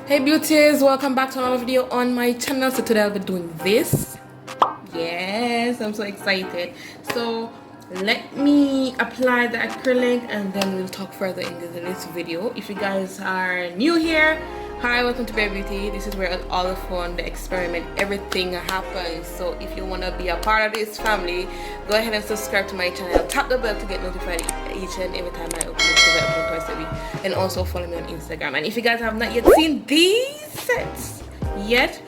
Hey beauties, welcome back to another video on my channel. So today I'll be doing this. Yes, I'm so excited. So let me apply the acrylic and then we'll talk further in this video. If you guys are new here, hi, welcome to Bare Beauty. This is where all the fun, the experiment, everything happens. So if you want to be a part of this family, go ahead and subscribe to my channel, tap the bell to get notified each and every time I upload, because I upload twice a week. And also follow me on Instagram. And if you guys have not yet seen these sets yet,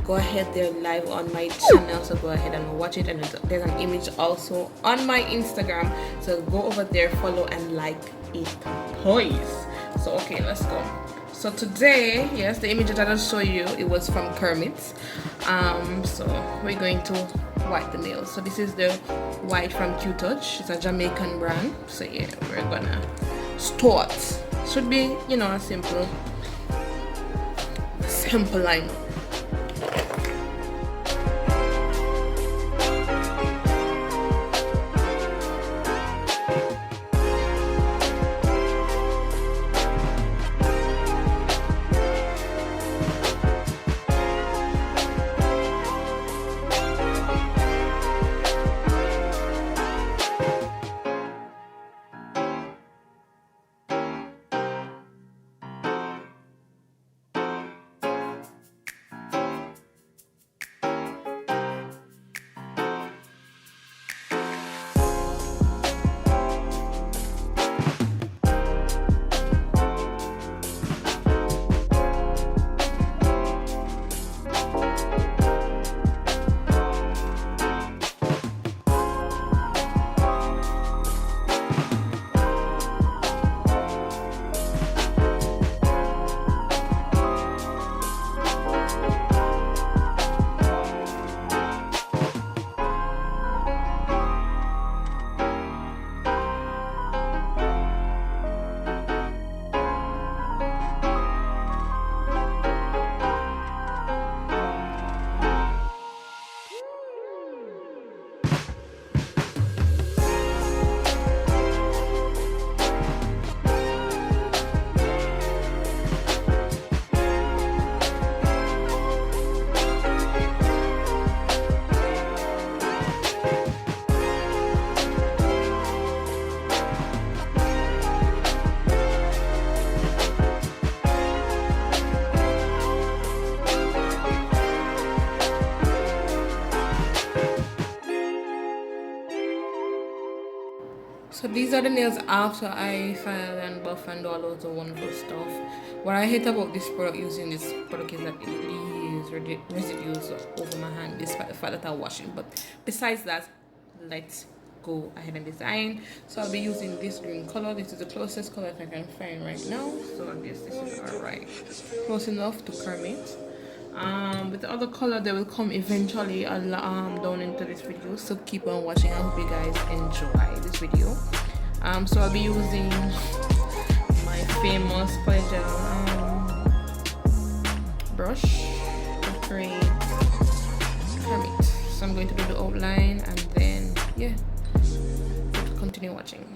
go ahead, they're live on my channel, so go ahead and watch it. And there's an image also on my Instagram, so go over there, follow and like it, please. So okay, let's go. So today, yes, the image that I just showed you, it was from Kermit. So we're going to white the nails. So this is the white from Q-Touch. It's a Jamaican brand. So yeah, we're gonna start. Should be, you know, a simple line. So these are the nails after I filed and buff and all those wonderful stuff. What I hate about this product, using this product, is that it leaves residues over my hand despite the fact that I wash it. But besides that, let's go ahead and design. So I'll be using this green color. This is the closest color that I can find right now. So I guess this is alright. Close enough to Kermit. With the other color, they will come eventually down into this video, so keep on watching. I hope you guys enjoy this video. So I'll be using my famous polygel brush to create Kermit. So I'm going to do the outline and then yeah, continue watching.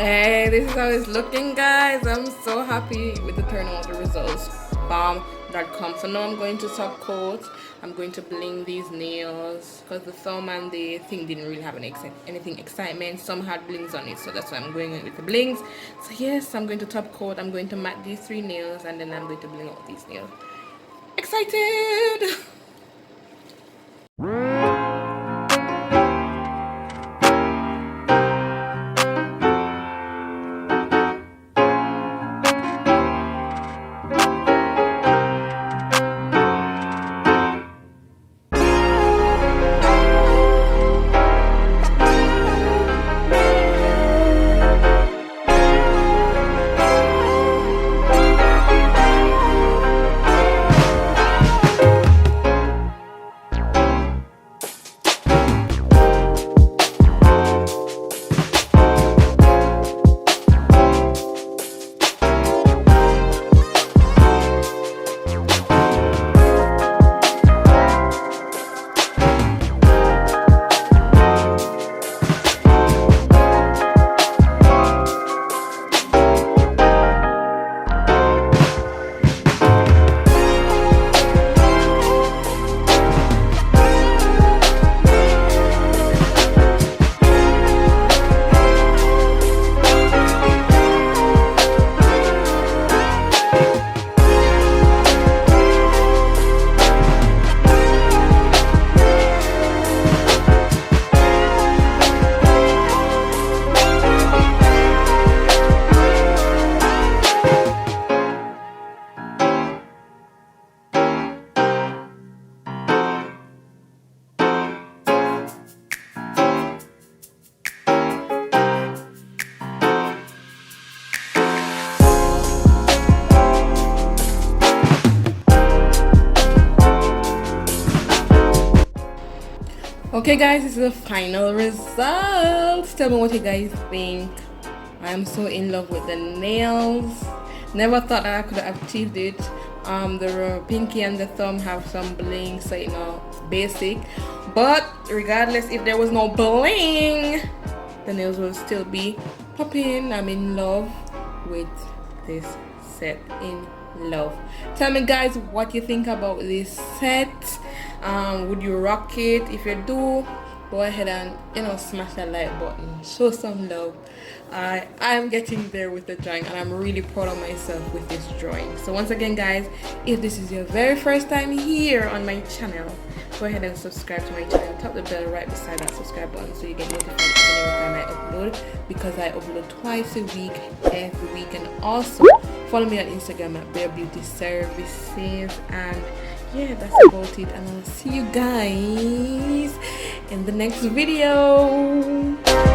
Hey, this is how it's looking, guys. I'm so happy with the turnout, the results. Bomb.com. So now I'm going to top coat. I'm going to bling these nails because the thumb and the thing didn't really have anything excitement. Some had blings on it, so that's why I'm going with the blings. So yes, I'm going to top coat. I'm going to matte these 3 nails, and then I'm going to bling out these nails. Excited! Okay guys, this is the final results. Tell me what you guys think. I am so in love with the nails. Never thought that I could have achieved it. The pinky and the thumb have some bling, so you know, basic. But regardless, if there was no bling, the nails will still be popping. I'm in love with this set. In love. Tell me guys what you think about this set. Would you rock it? If you do, go ahead and, you know, smash that like button, show some love. I'm getting there with the drawing, and I'm really proud of myself with this drawing. So once again guys, if this is your very first time here on my channel, go ahead and subscribe to my channel. Tap the bell right beside that subscribe button so you get notified every time I upload, because I upload twice a week, every week. And also follow me on Instagram at BareBeauty.Services. And yeah, that's about it, and I'll see you guys in the next video.